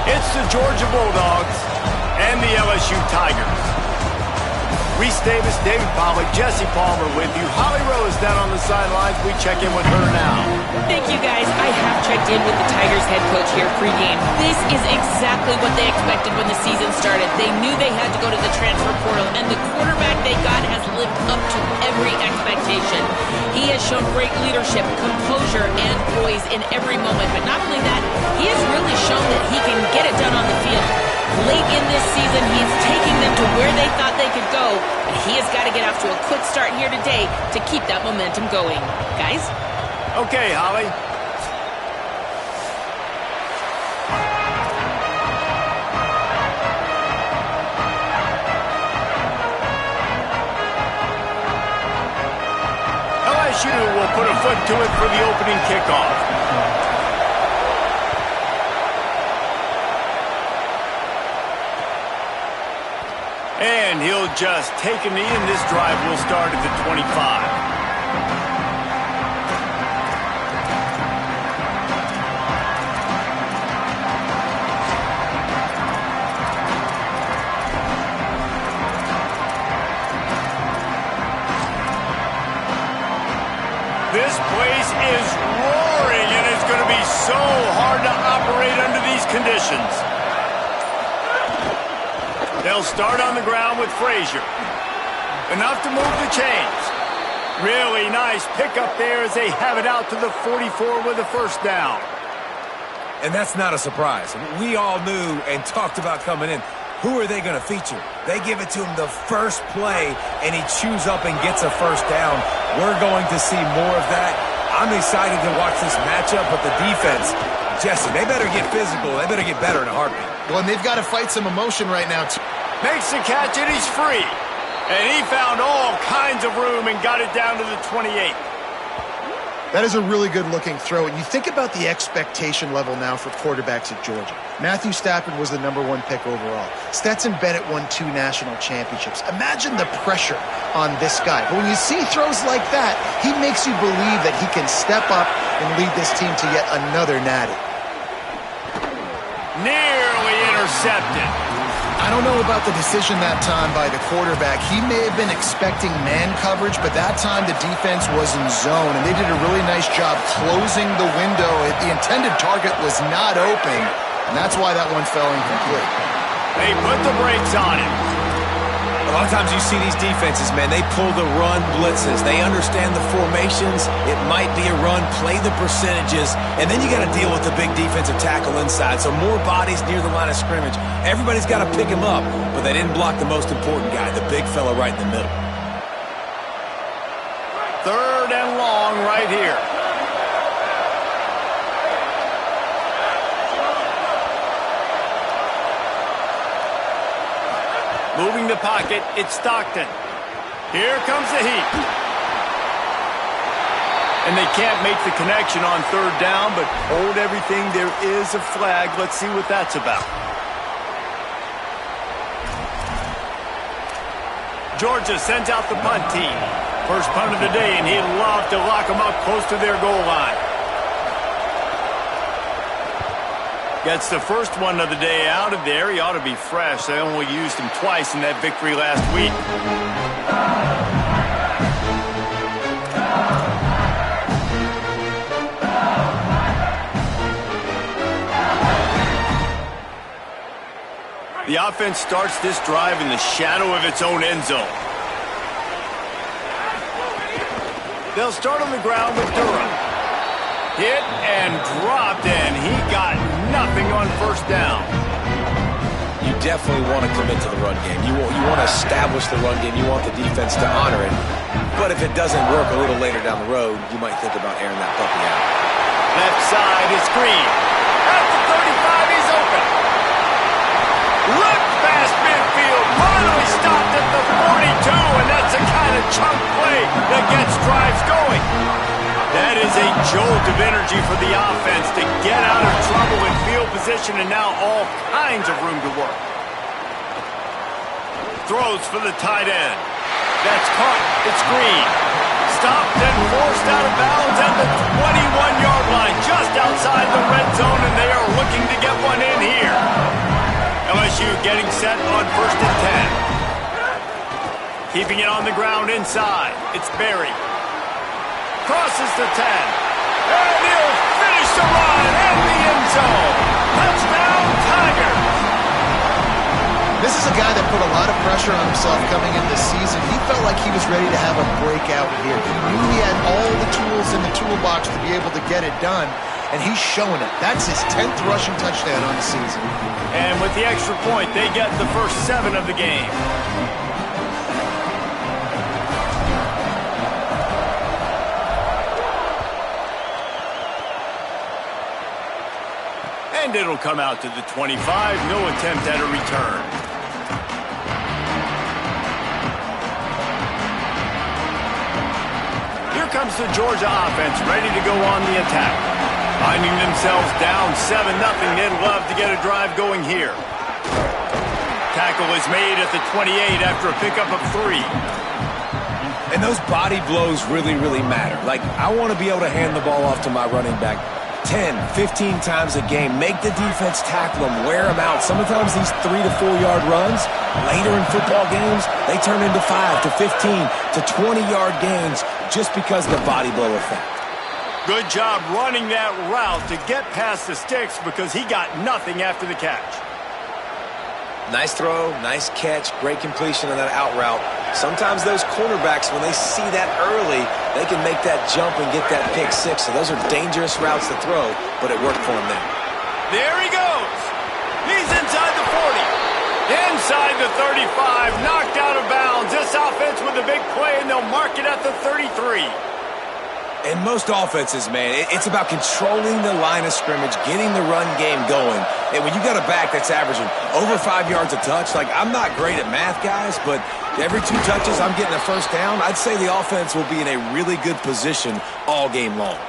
It's the Georgia Bulldogs and the LSU Tigers. Reese Davis, David Pollack, Jesse Palmer with you. Holly Rose down on the sidelines. We check in with her now. Thank you, guys. I have checked in with the Tigers head coach here pregame. This is exactly what they expected when the season started. They knew they had to go to the transfer portal, and the quarterback they got has lived up to every expectation. He has shown great leadership, composure, and poise in every moment. But not only that, he has really shown that he can get it done on the field. Late in this season, he is taking them to where they thought they could go, and he has got to get off to a quick start here today to keep that momentum going. Guys? Okay, Holly. LSU will put a foot to it for the opening kickoff. And he'll just take a knee, and this drive will start at the 25. This place is roaring, and it's going to be so hard to operate under these conditions. They'll start on the ground with Frazier. Enough to move the chains. Really nice pickup there as they have it out to the 44 with a first down. And that's not a surprise. We all knew and talked about coming in. Who are they going to feature? They give it to him the first play, and he chews up and gets a first down. We're going to see more of that. I'm excited to watch this matchup, but the defense, Jesse, they better get physical. They better get better in a heartbeat. Well, and they've got to fight some emotion right now, too. Makes the catch, and he's free. And he found all kinds of room and got it down to the 28. That is a really good-looking throw. And you think about the expectation level now for quarterbacks at Georgia. Matthew Stafford was the #1 pick overall. Stetson Bennett won 2 national championships. Imagine the pressure on this guy. But when you see throws like that, he makes you believe that he can step up and lead this team to yet another natty. Nearly intercepted. I don't know about the decision that time by the quarterback. He may have been expecting man coverage, but that time the defense was in zone, and they did a really nice job closing the window. The intended target was not open, and that's why that one fell incomplete. They put the brakes on him. A lot of times you see these defenses, man, they pull the run blitzes. They understand the formations. It might be a run, play the percentages, and then you got to deal with the big defensive tackle inside. So more bodies near the line of scrimmage. Everybody's got to pick him up, but they didn't block the most important guy, the big fella right in the middle. 3rd and long right here. Moving the pocket, it's Stockton. Here comes the heat. And they can't make the connection on 3rd down, but hold everything. There is a flag. Let's see what that's about. Georgia sends out the punt team. First punt of the day, and he'd love to lock them up close to their goal line. Gets the first one of the day out of there. He ought to be fresh. They only used him twice in that victory last week. The offense starts this drive in the shadow of its own end zone. They'll start on the ground with Durham. Hit and dropped, and he got nothing on first down. You definitely want to commit to the run game. You want to establish the run game. You want the defense to honor it. But if it doesn't work a little later down the road, you might think about airing that puppy out. Left side is Green. At the 35, he's open. Ripped past midfield. Finally stopped at the 42, and that's the kind of chunk play that gets drives going. That is a jolt of energy for the offense to get out of trouble in field position, and now all kinds of room to work. Throws for the tight end. That's caught. It's Green. Stopped and forced out of bounds at the 21-yard line, just outside the red zone, and they are looking to get one in here. Keeping it on the ground inside. It's Berry. Crosses the 10. And he'll finish the run in the end zone. Touchdown, Tigers. This is a guy that put a lot of pressure on himself coming into the season. He felt like he was ready to have a breakout here. He knew he had all the tools in the toolbox to be able to get it done, and he's showing it. That's his 10th rushing touchdown on the season. And with the extra point, they get the first 7 of the game. And it'll come out to the 25. No attempt at a return. Here comes the Georgia offense, ready to go on the attack. Finding themselves down 7-0, they'd love to get a drive going here. Tackle is made at the 28 after a pickup of 3. And those body blows really, really matter. Like, I want to be able to hand the ball off to my running back 10, 15 times a game. Make the defense tackle them, wear them out. Sometimes these 3 to 4 yard runs, later in football games, they turn into 5 to 15 to 20 yard gains just because of the body blow effect. Good job running that route to get past the sticks because he got nothing after the catch. Nice throw, nice catch, great completion on that out route. Sometimes those cornerbacks, when they see that early, they can make that jump and get that pick 6. So those are dangerous routes to throw, but it worked for him there. There he goes. He's inside the 40. Inside the 35. Knocked out of bounds. This offense with a big play, and they'll mark it at the 33. In most offenses, man, it's about controlling the line of scrimmage, getting the run game going. And when you got a back that's averaging over 5 yards a touch, like, I'm not great at math, guys, but every 2 touches I'm getting a first down, I'd say the offense will be in a really good position all game long.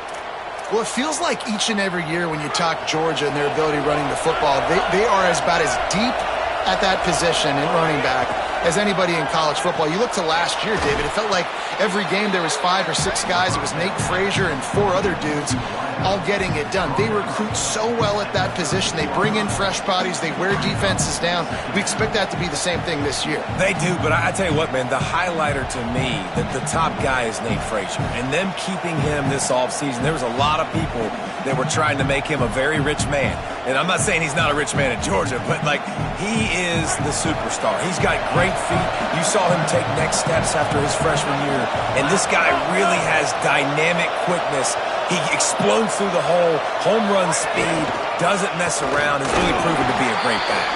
Well, it feels like each and every year when you talk Georgia and their ability running the football, they are about as deep at that position in running back as anybody in college football. You look to last year, David, it felt like every game there was 5 or 6 guys. It was Nate Frazier and 4 other dudes all getting it done. They recruit so well at that position. They bring in fresh bodies. They wear defenses down. We expect that to be the same thing this year. They do, but I tell you what, man, the highlighter to me, the top guy is Nate Frazier. And them keeping him this offseason, there was a lot of people that were trying to make him a very rich man. And I'm not saying he's not a rich man in Georgia, but, like, he is the superstar. He's got great feet. You saw him take next steps after his freshman year. And this guy really has dynamic quickness. He explodes through the hole, home run speed, doesn't mess around, is really proven to be a great back.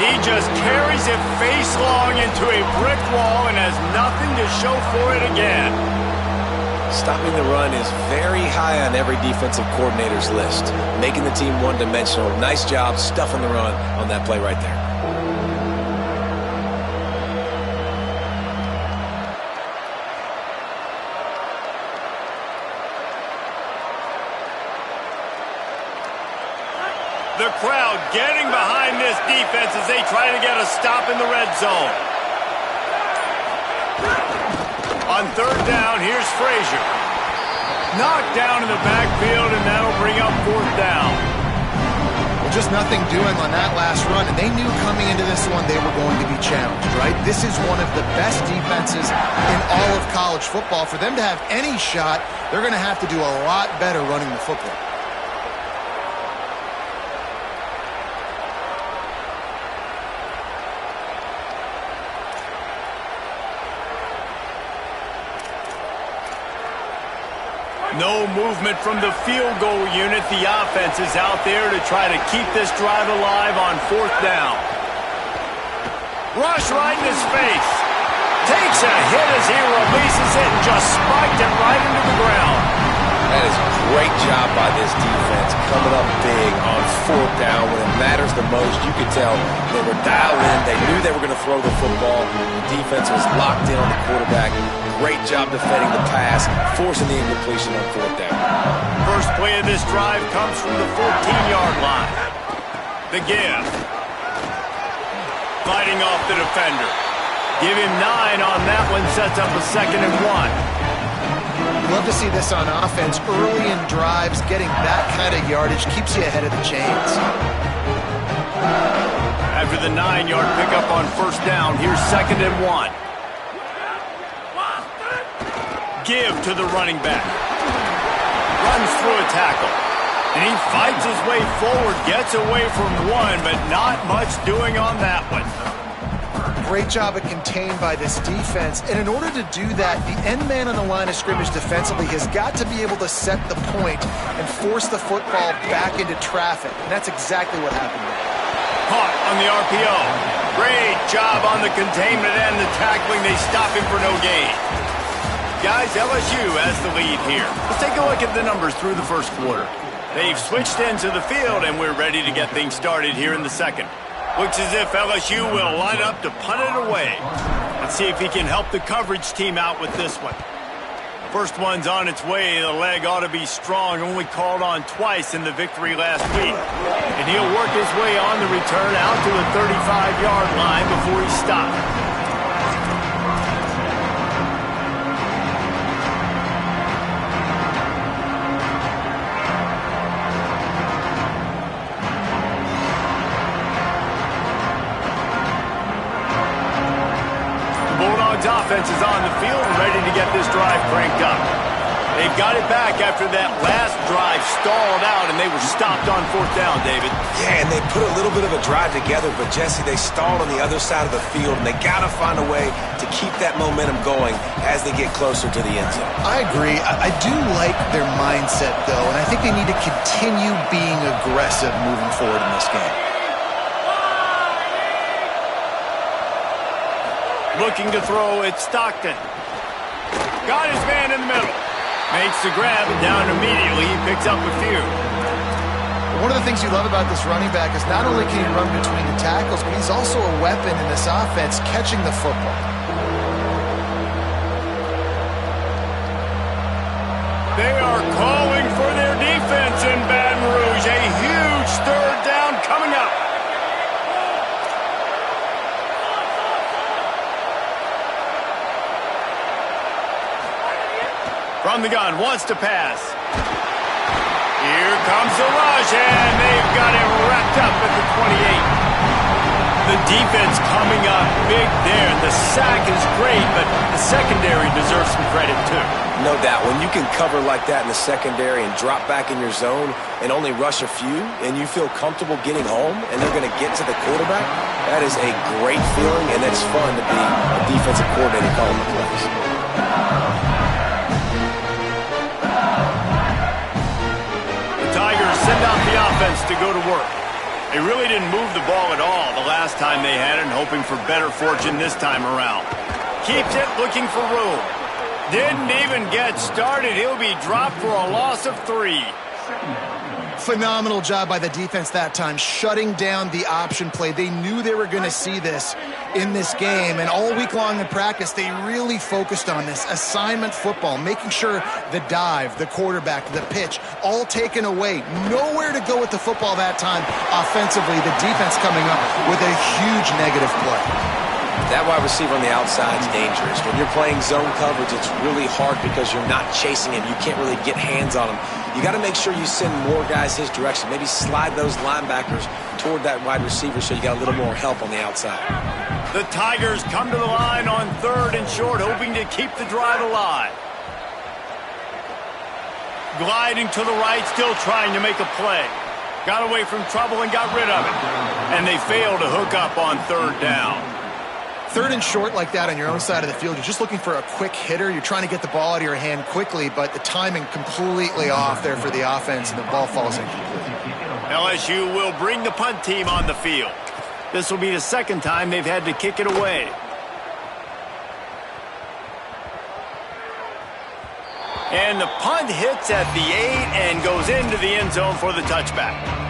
He just carries it face long into a brick wall and has nothing to show for it again. Stopping the run is very high on every defensive coordinator's list. Making the team one-dimensional. Nice job stuffing the run on that play right there. The crowd getting behind this defense as they try to get a stop in the red zone. On 3rd down, here's Frazier. Knocked down in the backfield, and that'll bring up 4th down. Well, just nothing doing on that last run, and they knew coming into this one they were going to be challenged, right? This is one of the best defenses in all of college football. For them to have any shot, they're going to have to do a lot better running the football. No movement from the field goal unit. The offense is out there to try to keep this drive alive on 4th down. Rush right in his face. Takes a hit as he releases it and just spiked it right into the ground. That is a great job by this defense, coming up big on 4th down when it matters the most. You could tell they were dialed in. They knew they were going to throw the football. The defense was locked in on the quarterback. Great job defending the pass, forcing the incompletion on 4th down. First play of this drive comes from the 14-yard line. The give. Fighting off the defender. Give him 9 on that one, sets up a 2nd and 1. Love to see this on offense. Early in drives, getting that kind of yardage keeps you ahead of the chains. After the 9-yard pickup on 1st down, here's 2nd and 1. give to the running back. Runs through a tackle. And he fights his way forward, gets away from one, but not much doing on that one. Great job at contained by this defense. And in order to do that, the end man on the line of scrimmage defensively has got to be able to set the point and force the football back into traffic. And that's exactly what happened there. Caught on the RPO. Great job on the containment and the tackling. They stop him for no gain. Guys, LSU has the lead here. Let's take a look at the numbers through the first quarter. They've switched into the field, and we're ready to get things started here in the second. Looks as if LSU will line up to punt it away. Let's see if he can help the coverage team out with this one. First one's on its way. The leg ought to be strong. Only called on twice in the victory last week. And he'll work his way on the return out to the 35-yard line before he stops. Offense is on the field and ready to get this drive cranked up. They've got it back after that last drive stalled out, and they were stopped on fourth down, David. Yeah, and they put a little bit of a drive together, but, Jesse, they stalled on the other side of the field, and they got to find a way to keep that momentum going as they get closer to the end zone. I agree. I do like their mindset, though, and I think they need to continue being aggressive moving forward in this game. Looking to throw, it's Stockton. Got his man in the middle. Makes the grab, and down immediately. He picks up a few. One of the things you love about this running back is not only can he run between the tackles, but he's also a weapon in this offense catching the football. They are calling for their defense in Baton Rouge. A huge third down coming up. From the gun, wants to pass. Here comes the rush, and they've got it wrapped up at the 28. The defense coming up big there. The sack is great, but the secondary deserves some credit, too. No doubt. When you can cover like that in the secondary and drop back in your zone and only rush a few, and you feel comfortable getting home, and they're going to get to the quarterback, that is a great feeling, and it's fun to be a defensive coordinator calling the plays. Send out the offense to go to work. They really didn't move the ball at all the last time they had it, and hoping for better fortune this time around. Keeps it looking for room. Didn't even get started. He'll be dropped for a loss of 3. Phenomenal job by the defense that time, shutting down the option play. They knew they were going to see this in this game, and all week long in practice, they really focused on this assignment football, making sure the dive, the quarterback, the pitch, all taken away. Nowhere to go with the football that time offensively. The defense coming up with a huge negative play. That wide receiver on the outside is dangerous. When you're playing zone coverage, it's really hard because you're not chasing him. You can't really get hands on him. You got to make sure you send more guys his direction. Maybe slide those linebackers toward that wide receiver so you got a little more help on the outside. The Tigers come to the line on 3rd and short, hoping to keep the drive alive. Gliding to the right, still trying to make a play. Got away from trouble and got rid of it. And they fail to hook up on 3rd down. 3rd and short like that on your own side of the field, you're just looking for a quick hitter. You're trying to get the ball out of your hand quickly, but the timing completely off there for the offense, and the ball falls incomplete. LSU will bring the punt team on the field. This will be the second time they've had to kick it away. And the punt hits at the 8 and goes into the end zone for the touchback.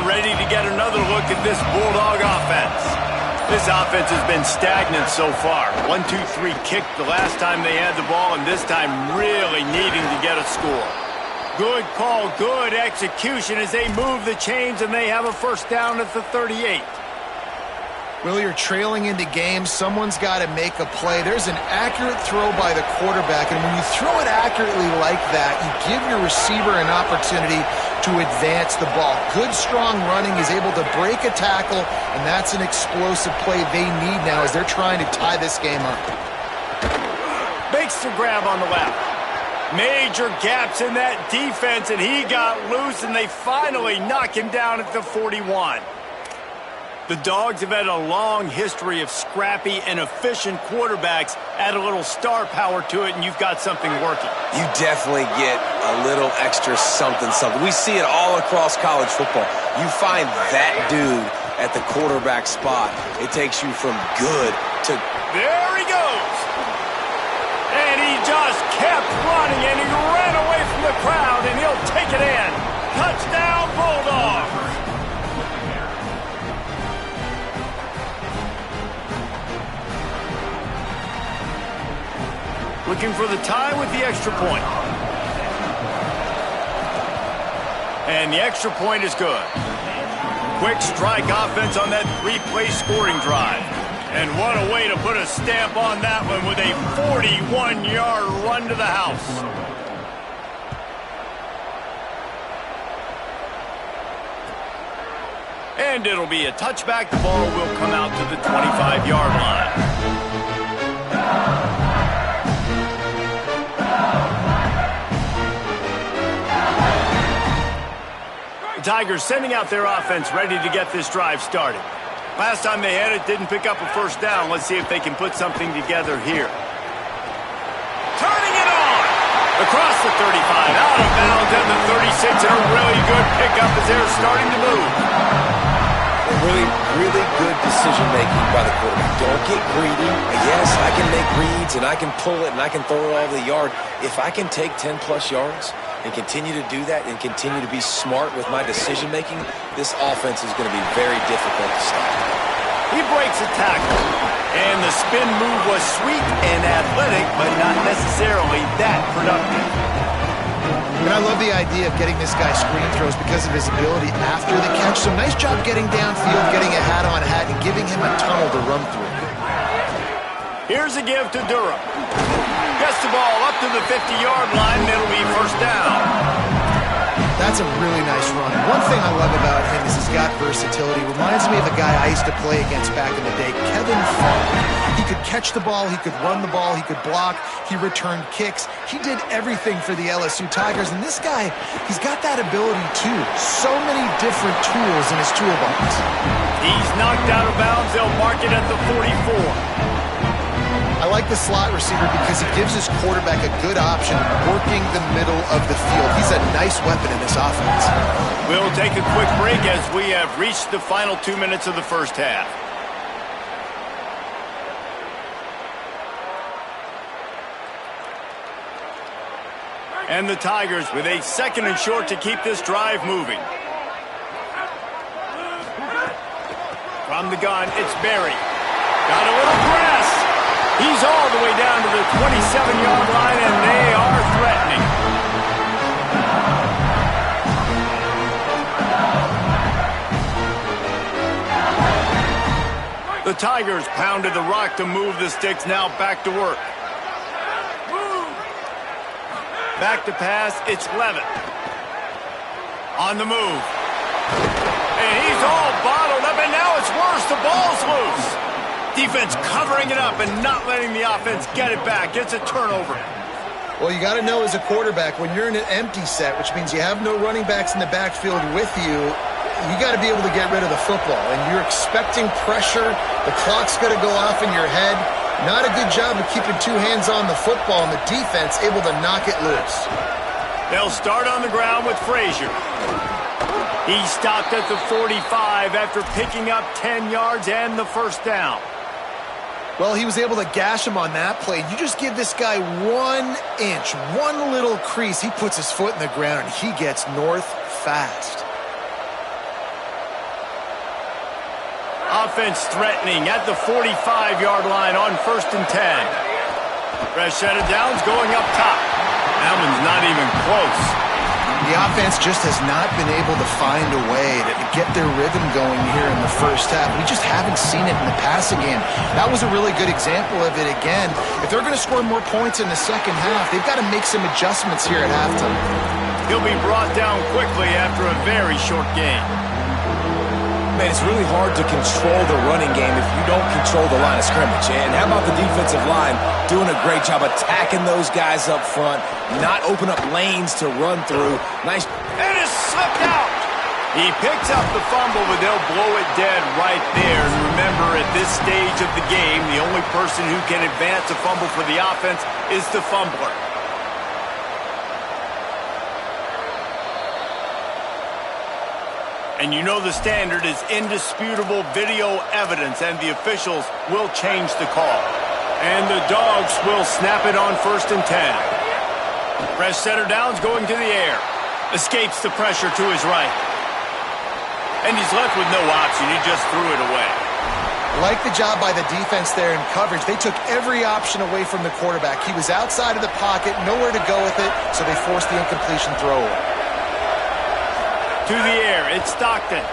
Ready to get another look at this Bulldog offense. This offense has been stagnant so far. 1-2-3 kick the last time they had the ball, and this time really needing to get a score. Good call, good execution as they move the chains, and they have a first down at the 38. Will, you're trailing into games. Someone's got to make a play. There's an accurate throw by the quarterback, and when you throw it accurately like that, you give your receiver an opportunity to advance the ball. Good, strong running. He's able to break a tackle, and that's an explosive play they need now as they're trying to tie this game up. Makes the grab on the left. Major gaps in that defense, and he got loose, and they finally knock him down at the 41. The Dogs have had a long history of scrappy and efficient quarterbacks. Add a little star power to it, and you've got something working. You definitely get a little extra something. We see it all across college football. You find that dude at the quarterback spot. It takes you from good to... There he goes! And he just kept running, and he ran away from the crowd, and he'll take it in. Touchdown, Bulldogs! Looking for the tie with the extra point. And the extra point is good. Quick strike offense on that three-play scoring drive. And what a way to put a stamp on that one with a 41-yard run to the house. And it'll be a touchback. The ball will come out to the 25-yard line. The Tigers sending out their offense ready to get this drive started. Last time they had it, didn't pick up a first down. Let's see if they can put something together here. Turning it on! Across the 35, out of bounds at the 36, and a really good pickup as they're starting to move. Really good decision-making by the quarterback. Don't get greedy. Yes, I can make reads, and I can pull it, and I can throw it all over the yard. If I can take 10-plus yards and continue to do that and continue to be smart with my decision-making, this offense is going to be very difficult to stop. He breaks a tackle, and the spin move was sweet and athletic, but not necessarily that productive. And I love the idea of getting this guy screen throws because of his ability after the catch. So nice job getting downfield, getting a hat-on-hat, and giving him a tunnel to run through. Here's a give to Durham. Gets the ball up to the 50-yard line, and it'll be first down. That's a really nice run. One thing I love about him is he's got versatility. Reminds me of a guy I used to play against back in the day, Kevin Funk. He could catch the ball, he could run the ball, he could block, he returned kicks. He did everything for the LSU Tigers, and this guy, he's got that ability too. So many different tools in his toolbox. He's knocked out of bounds. They'll mark it at the 44. I like the slot receiver because he gives his quarterback a good option working the middle of the field. He's a nice weapon in this offense. We'll take a quick break as we have reached the final 2 minutes of the first half. And the Tigers with a second and short to keep this drive moving. From the gun, it's Berry. Got a little press. He's all the way down to the 27-yard line, and they are threatening. The Tigers pounded the rock to move the sticks, now back to work. Back to pass, it's Levitt. On the move. And he's all bottled up, and now it's worse. The ball's loose. Defense covering it up and not letting the offense get it back. It's a turnover. Well, you got to know as a quarterback, when you're in an empty set, which means you have no running backs in the backfield with you, you got to be able to get rid of the football. And you're expecting pressure. The clock's going to go off in your head. Not a good job of keeping two hands on the football, and the defense able to knock it loose. They'll start on the ground with Frazier. He stopped at the 45 after picking up 10 yards and the first down. Well, he was able to gash him on that play. You just give this guy 1 inch, one little crease, he puts his foot in the ground, and he gets north fast. Offense threatening at the 45-yard line on 1st and 10. Fresh set of downs going up top. That one's not even close. The offense just has not been able to find a way to get their rhythm going here in the first half. We just haven't seen it in the passing game. That was a really good example of it again. If they're going to score more points in the second half, they've got to make some adjustments here at halftime. He'll be brought down quickly after a very short game. Man, it's really hard to control the running game if you don't control the line of scrimmage. And how about the defensive line doing a great job attacking those guys up front, not open up lanes to run through. Nice. And it's slipped out. He picks up the fumble, but they'll blow it dead right there. And remember, at this stage of the game, the only person who can advance a fumble for the offense is the fumbler. And you know the standard is indisputable video evidence, and the officials will change the call. And the Dogs will snap it on 1st and 10. Fresh setter downs going to the air. Escapes the pressure to his right. And he's left with no option. He just threw it away. Like the job by the defense there in coverage. They took every option away from the quarterback. He was outside of the pocket, nowhere to go with it, so they forced the incompletion throw away. To the air, it's Stockton.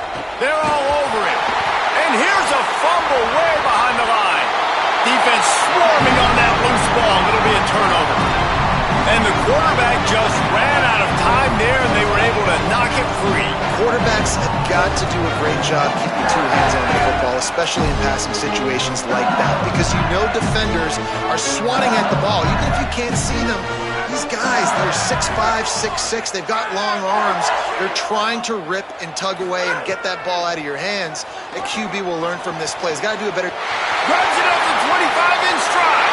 They're all over him. And here's a fumble way behind the line. Defense swarming on that loose ball. It'll be a turnover. And the quarterback just ran out of time there, and they were able to knock it free. Quarterbacks have got to do a great job keeping two hands on the football, especially in passing situations like that, because you know defenders are swatting at the ball. Even if you can't see them, these guys, they're 6'5", 6'6", they've got long arms. They're trying to rip and tug away and get that ball out of your hands. A QB will learn from this play. He's got to do a better... Grabs it up to 25 in stride.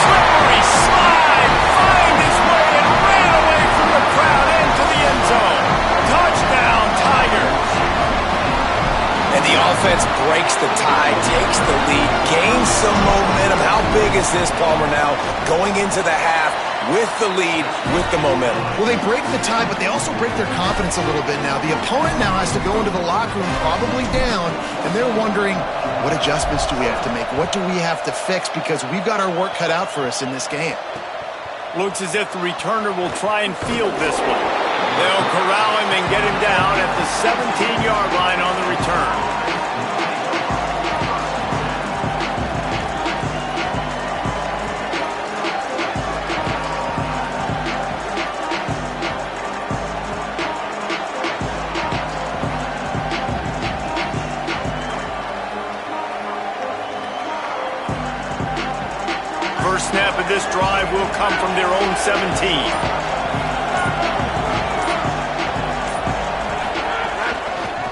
Slippery slide. Find his way and ran away from the crowd into the end zone. Touchdown, Tigers. And the offense breaks the tie, takes the lead, gains some momentum. How big is this, Palmer, now going into the half with the lead, with the momentum? Well, they break the tie, but they also break their confidence a little bit now. The opponent now has to go into the locker room probably down, and they're wondering, what adjustments do we have to make? What do we have to fix? Because we've got our work cut out for us in this game. Looks as if the returner will try and field this one. They'll corral him and get him down at the 17-yard line on the return. First snap of this drive will come from their own 17.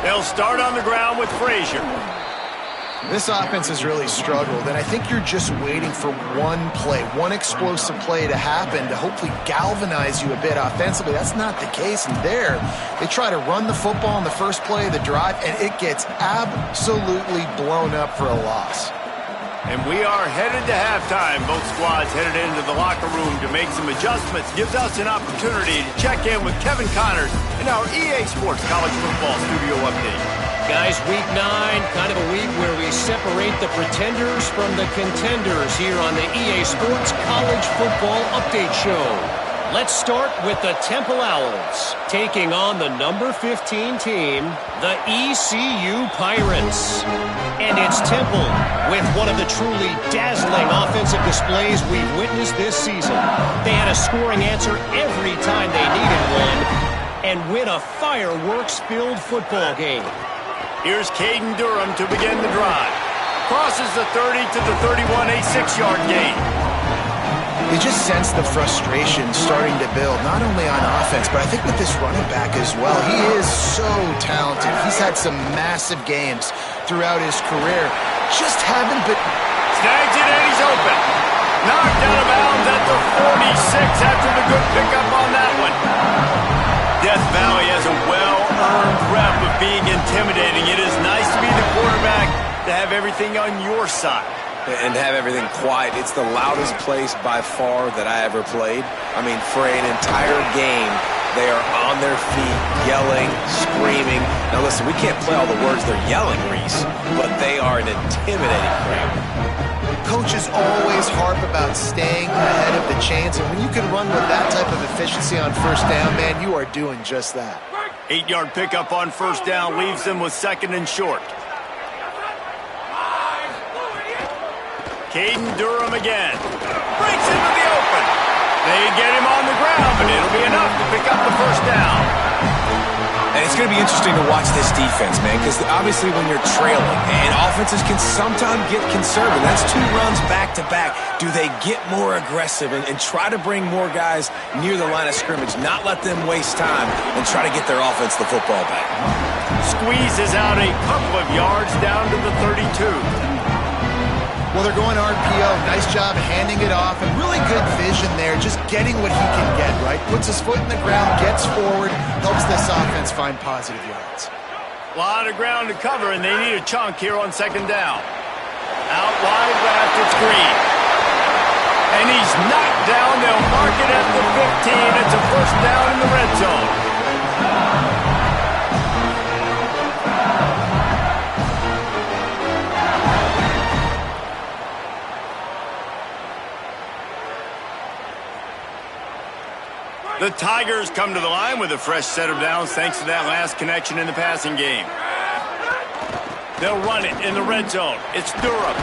They'll start on the ground with Frazier. This offense has really struggled, and I think you're just waiting for one play, one explosive play to happen to hopefully galvanize you a bit offensively. That's not the case, and there, they try to run the football in the first play of the drive, and it gets absolutely blown up for a loss. And we are headed to halftime. Both squads headed into the locker room to make some adjustments. Gives us an opportunity to check in with Kevin Connors in our EA Sports College Football Studio Update. Guys, week 9, kind of a week where we separate the pretenders from the contenders here on the EA Sports College Football Update Show. Let's start with the Temple Owls, taking on the number 15 team, the ECU Pirates. And it's Temple with one of the truly dazzling offensive displays we've witnessed this season. They had a scoring answer every time they needed one and win a fireworks-filled football game. Here's Caden Durham to begin the drive. Crosses the 30 to the 31, a 6-yard gain. You just sense the frustration starting to build, not only on offense, but I think with this running back as well. He is so talented. He's had some massive games throughout his career. Just haven't been... Snags it and he's open. Knocked out of bounds at the 46 after the good pickup on that one. Death Valley has a well-earned rep of being intimidating. It is nice to be the quarterback, to have everything on your side. And have everything quiet. It's the loudest place by far that I ever played. I mean, for an entire game, They are on their feet, yelling, screaming. Now listen, we can't play all the words they're yelling, Reese, but they are an intimidating crowd. Coaches always harp about staying ahead of the chains, and when you can run with that type of efficiency on first down, man, you are doing just that. 8-yard pickup on first down leaves them with 2nd and short. Caden Durham again. Breaks into the open. They get him on the ground, but it'll be enough to pick up the first down. And it's going to be interesting to watch this defense, man, because obviously when you're trailing, and offenses can sometimes get conservative. That's 2 runs back-to-back. Do they get more aggressive and try to bring more guys near the line of scrimmage, not let them waste time, and try to get their offense the football back? Squeezes out a couple of yards down to the 32. Well, they're going RPO. Nice job handing it off, and really good vision there, just getting what he can get, right? Puts his foot in the ground, gets forward, helps this offense find positive yards. A lot of ground to cover, and they need a chunk here on 2nd down. Out wide left, it's Green. And he's knocked down. They'll mark it at the 15. It's a first down in the red zone. The Tigers come to the line with a fresh set of downs thanks to that last connection in the passing game. They'll run it in the red zone. It's Durham.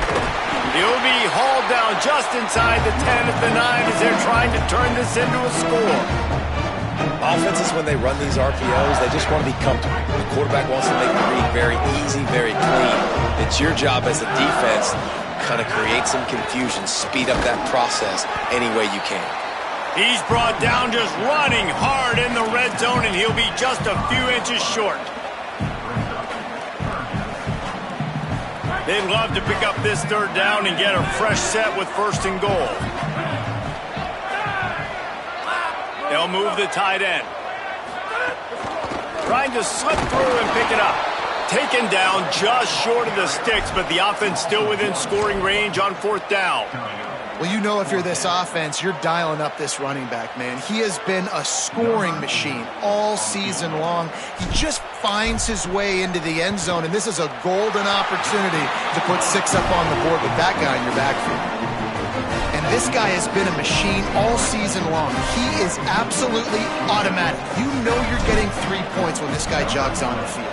He'll be hauled down just inside the 10 at the 9 as they're trying to turn this into a score. Offenses, when they run these RPOs, they just want to be comfortable. The quarterback wants to make the read very easy, very clean. It's your job as a defense to kind of create some confusion, speed up that process any way you can. He's brought down just running hard in the red zone, and he'll be just a few inches short. They'd love to pick up this 3rd down and get a fresh set with 1st and goal. They'll move the tight end. Trying to slip through and pick it up. Taken down just short of the sticks, but the offense still within scoring range on 4th down. Well, you know if you're this offense, you're dialing up this running back, man. He has been a scoring machine all season long. He just finds his way into the end zone, and this is a golden opportunity to put 6 up on the board with that guy in your backfield. And this guy has been a machine all season long. He is absolutely automatic. You know you're getting 3 points when this guy jogs on the field.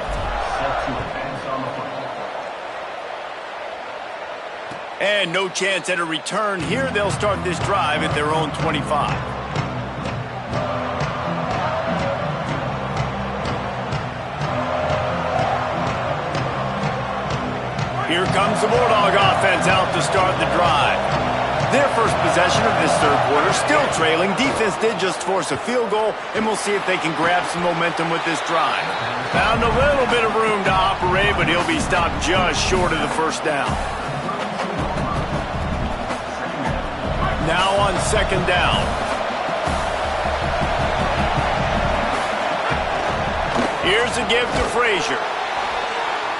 And no chance at a return here. They'll start this drive at their own 25. Here comes the Bulldog offense out to start the drive. Their first possession of this 3rd quarter, still trailing. Defense did just force a field goal, and we'll see if they can grab some momentum with this drive. Found a little bit of room to operate, but he'll be stopped just short of the 1st down. Now on 2nd down. Here's a give to Frazier.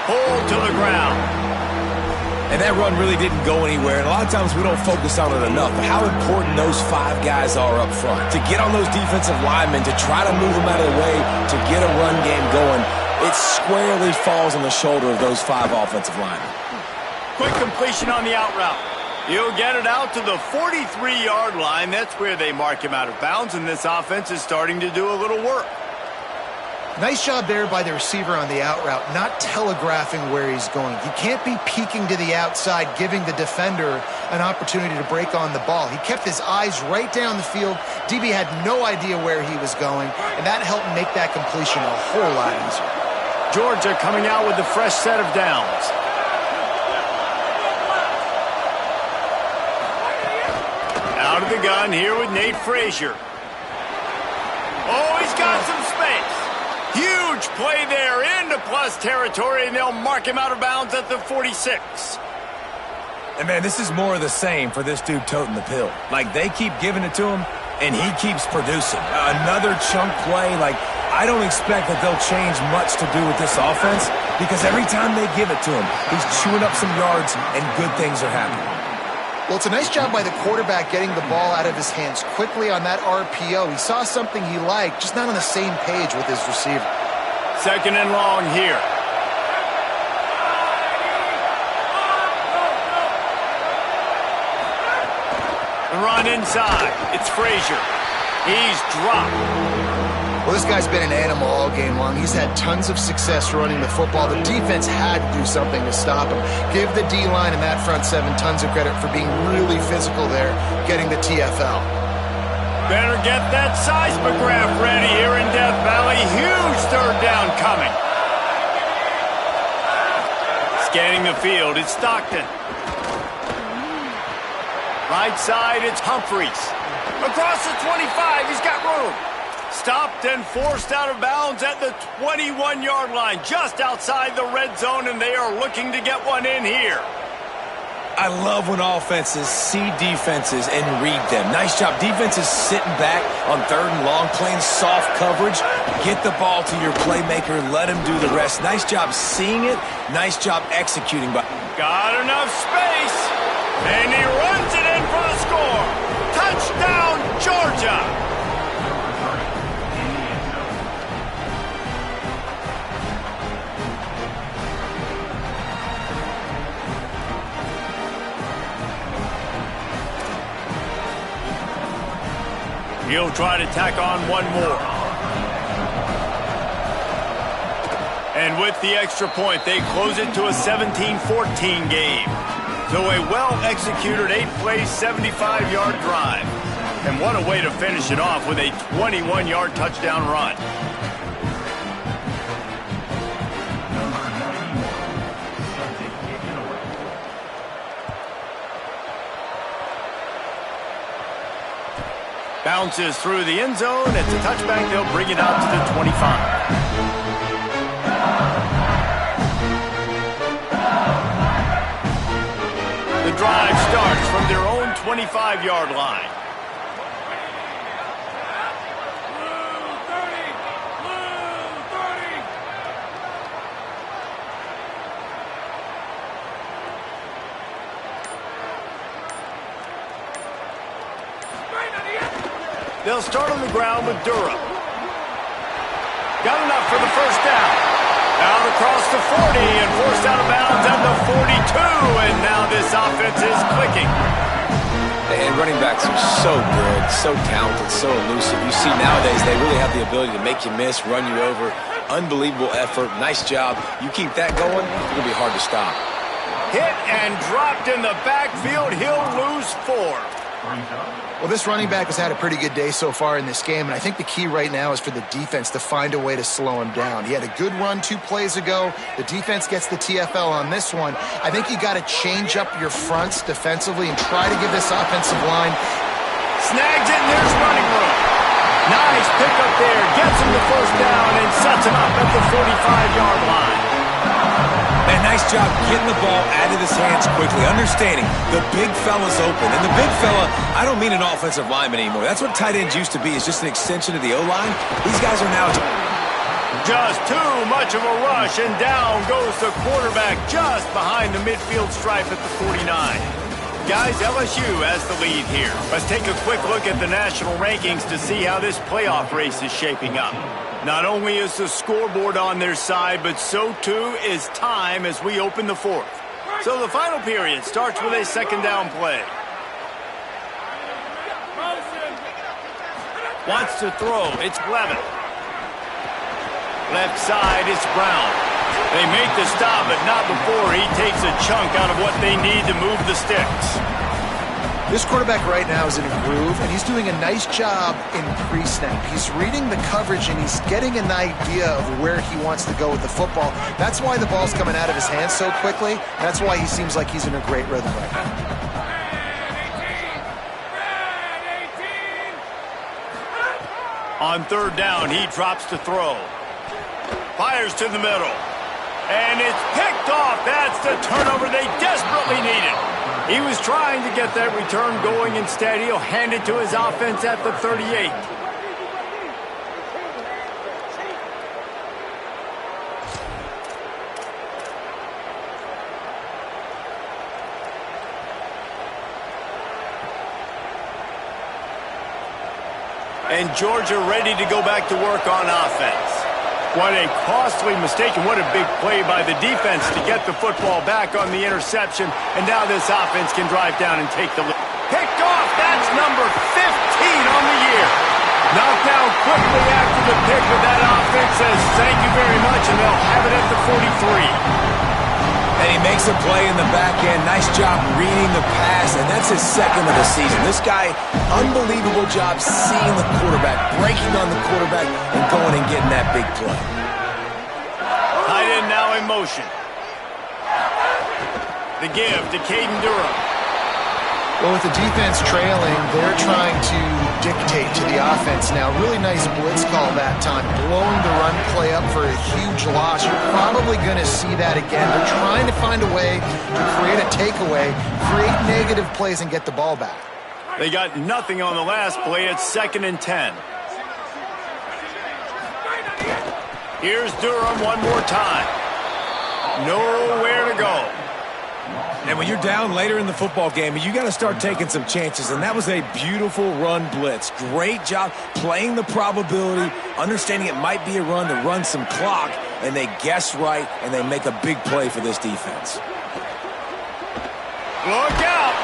Pulled to the ground. And that run really didn't go anywhere. And a lot of times we don't focus on it enough. But how important those 5 guys are up front. To get on those defensive linemen, to try to move them out of the way, to get a run game going, it squarely falls on the shoulder of those 5 offensive linemen. Quick completion on the out route. He'll get it out to the 43-yard line. That's where they mark him out of bounds, and this offense is starting to do a little work. Nice job there by the receiver on the out route, not telegraphing where he's going. He can't be peeking to the outside, giving the defender an opportunity to break on the ball. He kept his eyes right down the field. DB had no idea where he was going, and that helped make that completion a whole lot easier. Georgia coming out with a fresh set of downs. Out of the gun here with Nate Frazier. Oh, he's got some space. Huge play there into plus territory, and they'll mark him out of bounds at the 46. And, man, this is more of the same for this dude toting the pill. Like, they keep giving it to him, and he keeps producing. Another chunk play. Like, I don't expect that they'll change much to do with this offense because every time they give it to him, he's chewing up some yards, and good things are happening. Well, it's a nice job by the quarterback getting the ball out of his hands quickly on that RPO. He saw something he liked, just not on the same page with his receiver. Second and long here. The run inside. It's Frazier. He's dropped. Well, this guy's been an animal all game long. He's had tons of success running the football. The defense had to do something to stop him. Give the D-line and that front seven tons of credit for being really physical there, getting the TFL. Better get that seismograph ready here in Death Valley. Huge third down coming. Scanning the field, it's Stockton. Right side, it's Humphreys. Across the 25, he's got room. Stopped and forced out of bounds at the 21-yard line, just outside the red zone, and they are looking to get one in here. I love when offenses see defenses and read them. Nice job. Defenses sitting back on third and long, playing soft coverage. Get the ball to your playmaker, let him do the rest. Nice job seeing it. Nice job executing. Got enough space, and he runs it in for the score. Touchdown, Georgia. He'll try to tack on one more. And with the extra point, they close it to a 17-14 game. So a well-executed 8-play, 75-yard drive. And what a way to finish it off with a 21-yard touchdown run. Bounces through the end zone. It's a touchback. They'll bring it out to the 25. The drive starts from their own 25-yard line. They'll start on the ground with Durham. Got enough for the first down. Out across the 40 and forced out of bounds at the 42. And now this offense is clicking. And running backs are so good, so talented, so elusive. You see nowadays they really have the ability to make you miss, run you over. Unbelievable effort. Nice job. You keep that going, it's going to be hard to stop. Hit and dropped in the backfield. He'll lose 4. Well, this running back has had a pretty good day so far in this game, and I think the key right now is for the defense to find a way to slow him down. He had a good run 2 plays ago. The defense gets the TFL on this one. I think you got to change up your fronts defensively and try to give this offensive line. Snags it, and there's running room. Nice pickup there. Gets him the first down and sets him up at the 45-yard line. Man, nice job getting the ball out of his hands quickly, understanding the big fella's open. And the big fella, I don't mean an offensive lineman anymore. That's what tight ends used to be, is just an extension of the O-line. These guys are now just too much of a rush, and down goes the quarterback just behind the midfield stripe at the 49. Guys, LSU has the lead here. Let's take a quick look at the national rankings to see how this playoff race is shaping up. Not only is the scoreboard on their side, but so too is time as we open the 4th. So the final period starts with a second down play. Wants to throw. It's Levin. Left side, it's Brown. They make the stop, but not before he takes a chunk out of what they need to move the sticks. This quarterback right now is in a groove, and he's doing a nice job in pre-snap. He's reading the coverage, and he's getting an idea of where he wants to go with the football. That's why the ball's coming out of his hands so quickly. That's why he seems like he's in a great rhythm right now. On third down, he drops to throw. Fires to the middle. And it's picked off. That's the turnover they desperately needed. He was trying to get that return going. Instead, he'll hand it to his offense at the 38. And Georgia ready to go back to work on offense. What a costly mistake and what a big play by the defense to get the football back on the interception. And now this offense can drive down and take the lead. Picked off. That's number 15 on the year. Knocked down quickly after the pick, but that offense says thank you very much, and they'll have it at the 43. And he makes a play in the back end. Nice job reading the pass, and that's his second of the season. This guy, unbelievable job seeing the quarterback, breaking on the quarterback, and going and getting that big play. Tight end now in motion. The give to Caden Durham. Well, with the defense trailing, they're trying to dictate to the offense now. Really nice blitz call that time, blowing the run play up for a huge loss. You're probably going to see that again. They're trying to find a way to create a takeaway, create negative plays, and get the ball back. They got nothing on the last play. It's 2nd and 10. Here's Durham one more time. Nowhere to go. And when you're down later in the football game, you got to start taking some chances. And that was a beautiful run blitz. Great job playing the probability, understanding it might be a run to run some clock, and they guess right, and they make a big play for this defense. Look out!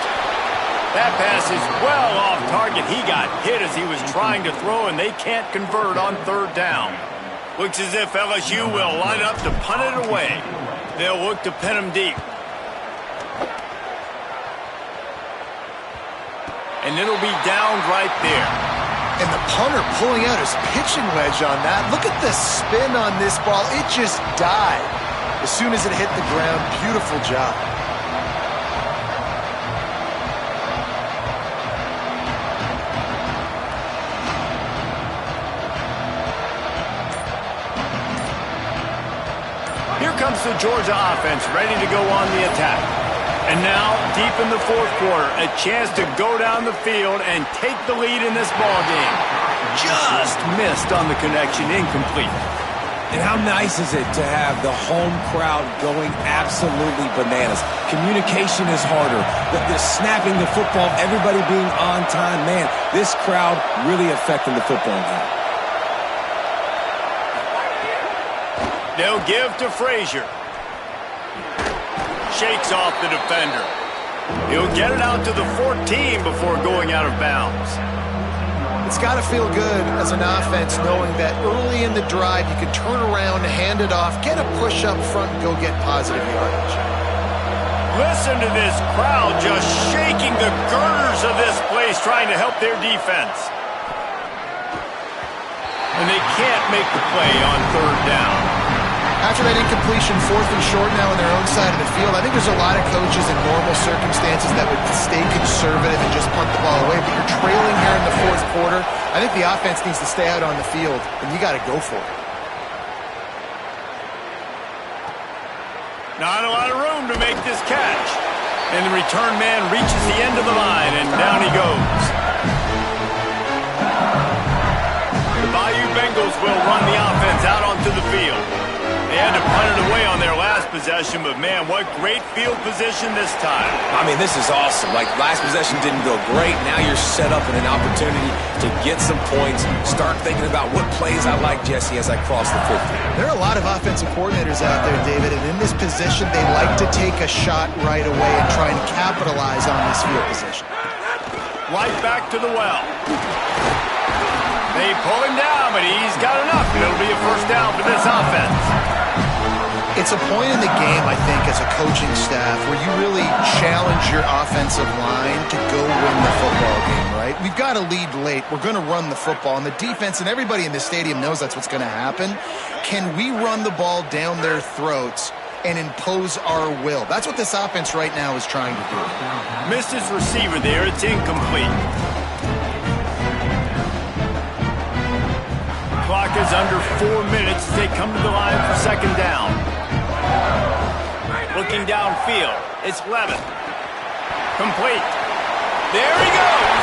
That pass is well off target. He got hit as he was trying to throw, and they can't convert on 3rd down. Looks as if LSU will line up to punt it away. They'll look to pin him deep. And it'll be downed right there. And the punter pulling out his pitching wedge on that. Look at the spin on this ball. It just died as soon as it hit the ground. Beautiful job. Here comes the Georgia offense ready to go on the attack. And now, deep in the 4th quarter, a chance to go down the field and take the lead in this ball game. Just missed on the connection, incomplete. And how nice is it to have the home crowd going absolutely bananas? Communication is harder. The snapping the football, everybody being on time. Man, this crowd really affecting the football game. They'll give to Frazier. Shakes off the defender. He'll get it out to the 14 before going out of bounds. It's got to feel good as an offense knowing that early in the drive you can turn around, hand it off, get a push up front, and go get positive yardage. Listen to this crowd just shaking the girders of this place trying to help their defense. And they can't make the play on 3rd down. After that incompletion, 4th and short now on their own side of the field, I think there's a lot of coaches in normal circumstances that would stay conservative and just punt the ball away. But you're trailing here in the 4th quarter. I think the offense needs to stay out on the field, and you got to go for it. Not a lot of room to make this catch. And the return man reaches the end of the line, and down he goes. The Bayou Bengals will run the offense out onto the field. They had to punt it away on their last possession, but man, what great field position this time. I mean, this is awesome. Like, last possession didn't go great. Now you're set up in an opportunity to get some points. Start thinking about what plays I like, Jesse, as I cross the 50. There are a lot of offensive coordinators out there, David, and in this position, they like to take a shot right away and try and capitalize on this field position. Right back to the well. They pull him down, but he's got enough. It'll be a 1st down for this offense. It's a point in the game, I think, as a coaching staff where you really challenge your offensive line to go win the football game, right? We've got to lead late. We're going to run the football. And the defense and everybody in the stadium knows that's what's going to happen. Can we run the ball down their throats and impose our will? That's what this offense right now is trying to do. Missed his receiver there. It's incomplete. Clock is under 4 minutes as they come to the line for 2nd down. Looking downfield, it's Levin. Complete. There he goes.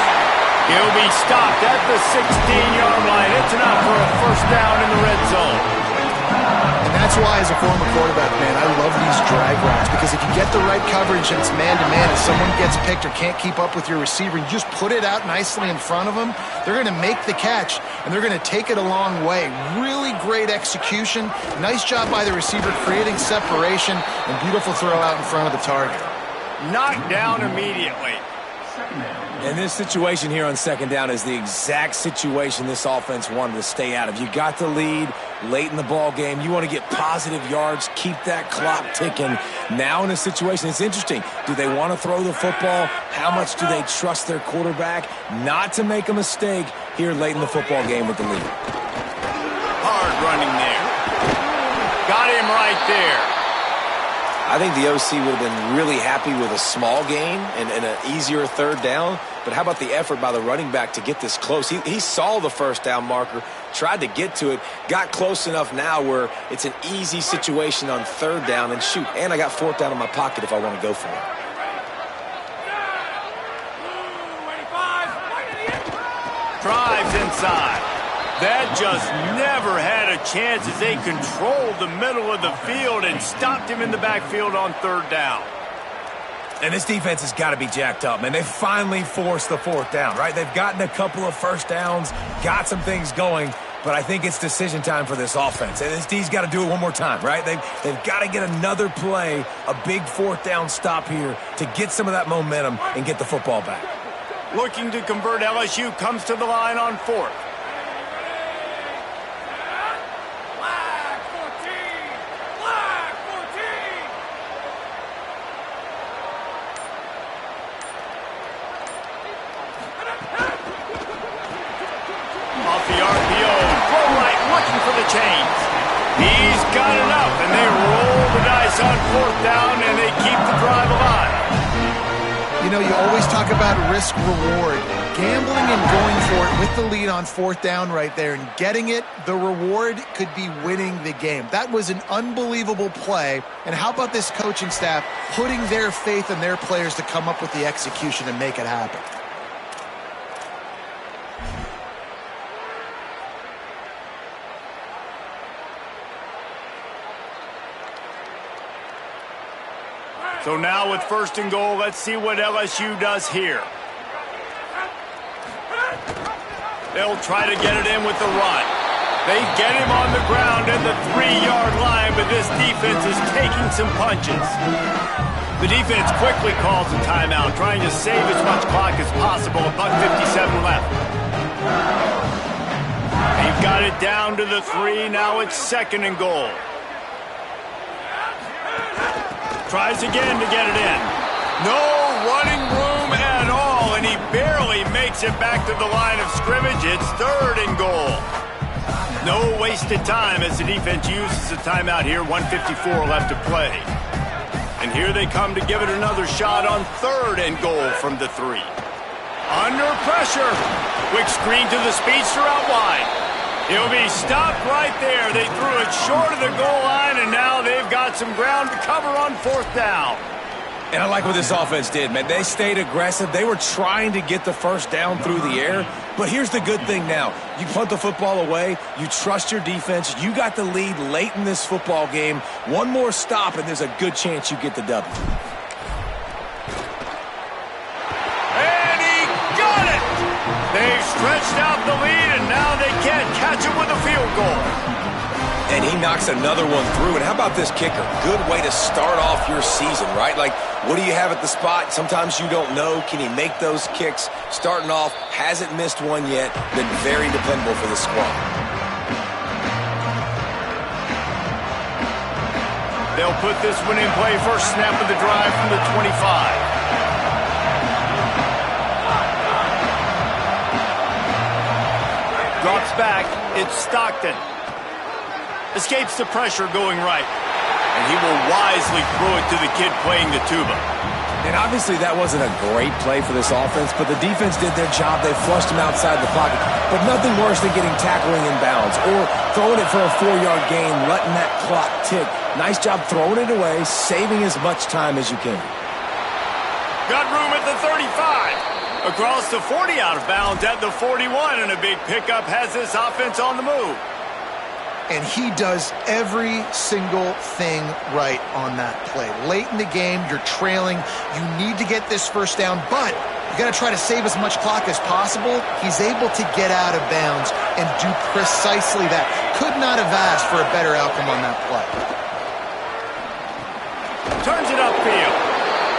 He'll be stopped at the 16-yard line. It's enough for a 1st down in the red zone. And that's why, as a former quarterback, man, I love these drag routes because because if you get the right coverage and it's man-to-man, if someone gets picked or can't keep up with your receiver, you just put it out nicely in front of them, they're going to make the catch, and they're going to take it a long way. Really great execution. Nice job by the receiver creating separation, and beautiful throw out in front of the target. Knocked down immediately. And this situation here on second down is the exact situation this offense wanted to stay out of. You got the lead late in the ball game. You want to get positive yards, keep that clock ticking. Now in a situation, it's interesting. Do they want to throw the football? How much do they trust their quarterback not to make a mistake here late in the football game with the lead? Hard running there. Got him right there. I think the OC would have been really happy with a small gain and an easier third down. But how about the effort by the running back to get this close? He saw the first down marker, tried to get to it, got close enough now where it's an easy situation on third down. And shoot, and I got fourth down in my pocket if I want to go for it. Drives inside. That just never had a chance as they controlled the middle of the field and stopped him in the backfield on third down. And this defense has got to be jacked up, man. They finally forced the fourth down, right? They've gotten a couple of first downs, got some things going, but I think it's decision time for this offense. And this D's got to do it one more time, right? They've got to get another play, a big fourth down stop here to get some of that momentum and get the football back. Looking to convert, LSU comes to the line on fourth. He's got it up, and they roll the dice on fourth down, and they keep the drive alive. You know, you always talk about risk-reward. Gambling and going for it with the lead on fourth down right there and getting it, the reward could be winning the game. That was an unbelievable play. And how about this coaching staff putting their faith in their players to come up with the execution and make it happen? So now with first and goal, let's see what LSU does here. They'll try to get it in with the run. They get him on the ground at the 3-yard line, but this defense is taking some punches. The defense quickly calls a timeout, trying to save as much clock as possible. $1:57 left. They've got it down to the 3. Now it's second and goal. Tries again to get it in. No running room at all, and he barely makes it back to the line of scrimmage. It's third and goal. No wasted time as the defense uses a timeout here. 1:54 left to play. And here they come to give it another shot on third and goal from the 3. Under pressure. Quick screen to the speedster out wide. He'll be stopped right there. They threw it short of the goal line, and now they've got some ground to cover on fourth down. And I like what this offense did, man. They stayed aggressive. They were trying to get the first down through the air. But here's the good thing now. You punt the football away. You trust your defense. You got the lead late in this football game. One more stop, and there's a good chance you get the W. And he got it! They've stretched out the lead, and now they can't catch it with a field goal. And he knocks another one through. And how about this kicker? Good way to start off your season, right? Like, what do you have at the spot? Sometimes you don't know. Can he make those kicks? Starting off, hasn't missed one yet. Been very dependable for the squad. They'll put this one in play. First snap of the drive from the 25. Drops back. It's Stockton. Escapes the pressure going right. And he will wisely throw it to the kid playing the tuba. And obviously that wasn't a great play for this offense, but the defense did their job. They flushed him outside the pocket. But nothing worse than getting tackling in bounds or throwing it for a 4-yard gain, letting that clock tick. Nice job throwing it away, saving as much time as you can. Got room at the 35. Across the 40, out of bounds at the 41, and a big pickup has this offense on the move. and he does every single thing right on that play. Late in the game, you're trailing. You need to get this first down, but you got to try to save as much clock as possible. He's able to get out of bounds and do precisely that. Could not have asked for a better outcome on that play. Turns it upfield.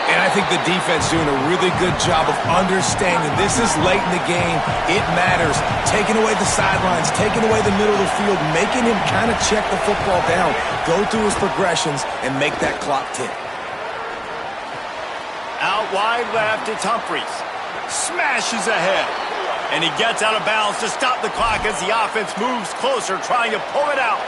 And I think the defense doing a really good job of understanding this is late in the game. It matters. Taking away the sidelines, taking away the middle of the field, making him kind of check the football down, go through his progressions, and make that clock tick. Out wide left, it's Humphries. Smashes ahead. And he gets out of bounds to stop the clock as the offense moves closer, trying to pull it out.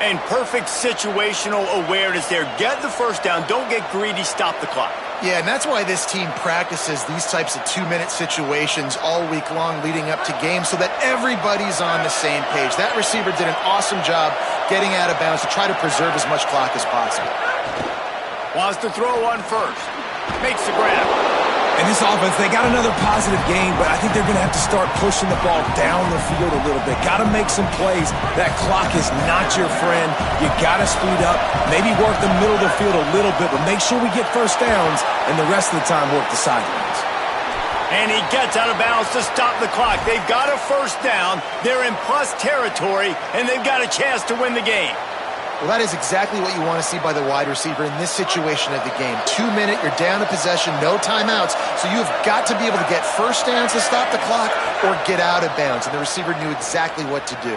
And perfect situational awareness there. Get the first down. Don't get greedy. Stop the clock. Yeah, and that's why this team practices these types of 2-minute situations all week long leading up to games so that everybody's on the same page. That receiver did an awesome job getting out of bounds to try to preserve as much clock as possible. Wants to throw one first. Makes the grab. And this offense, they got another positive game, but I think they're going to have to start pushing the ball down the field a little bit. Got to make some plays. That clock is not your friend. You got to speed up, maybe work the middle of the field a little bit, but make sure we get first downs, and the rest of the time work the sidelines. And he gets out of bounds to stop the clock. They've got a first down. They're in plus territory, and they've got a chance to win the game. Well, that is exactly what you want to see by the wide receiver in this situation of the game. 2-minute, you're down to possession, no timeouts, so you've got to be able to get first downs to stop the clock or get out of bounds, and the receiver knew exactly what to do.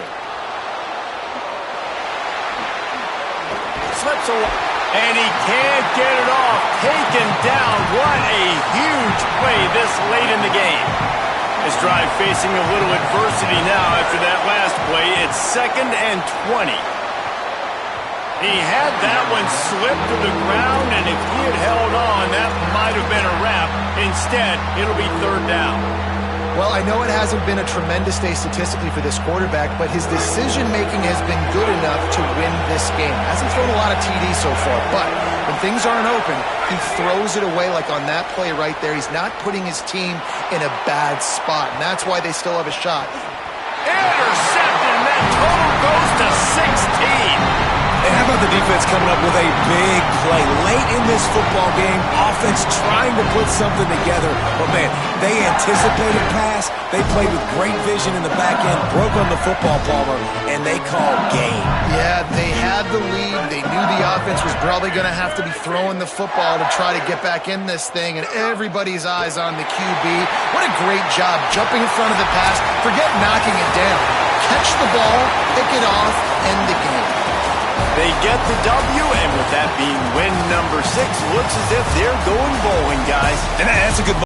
Slips away, and he can't get it off. Taken down. What a huge play this late in the game. This drive facing a little adversity now after that last play. It's 2nd and 20. He had that one slip to the ground, and if he had held on, that might have been a wrap. Instead, it'll be 3rd down. Well, I know it hasn't been a tremendous day statistically for this quarterback, but his decision-making has been good enough to win this game. Hasn't thrown a lot of TDs so far, but when things aren't open, he throws it away like on that play right there. He's not putting his team in a bad spot, and that's why they still have a shot. Intercepted, and that total goes to 16. And how about the defense coming up with a big play late in this football game? Offense trying to put something together. But, man, they anticipated pass. They played with great vision in the back end, broke on the football, Palmer, and they called game. Yeah, they had the lead. They knew the offense was probably going to have to be throwing the football to try to get back in this thing, and everybody's eyes on the QB. What a great job jumping in front of the pass. Forget knocking it down. Catch the ball, pick it off, end the game. They get the W, and with that being win number 6, looks as if they're going bowling, guys. And that's a good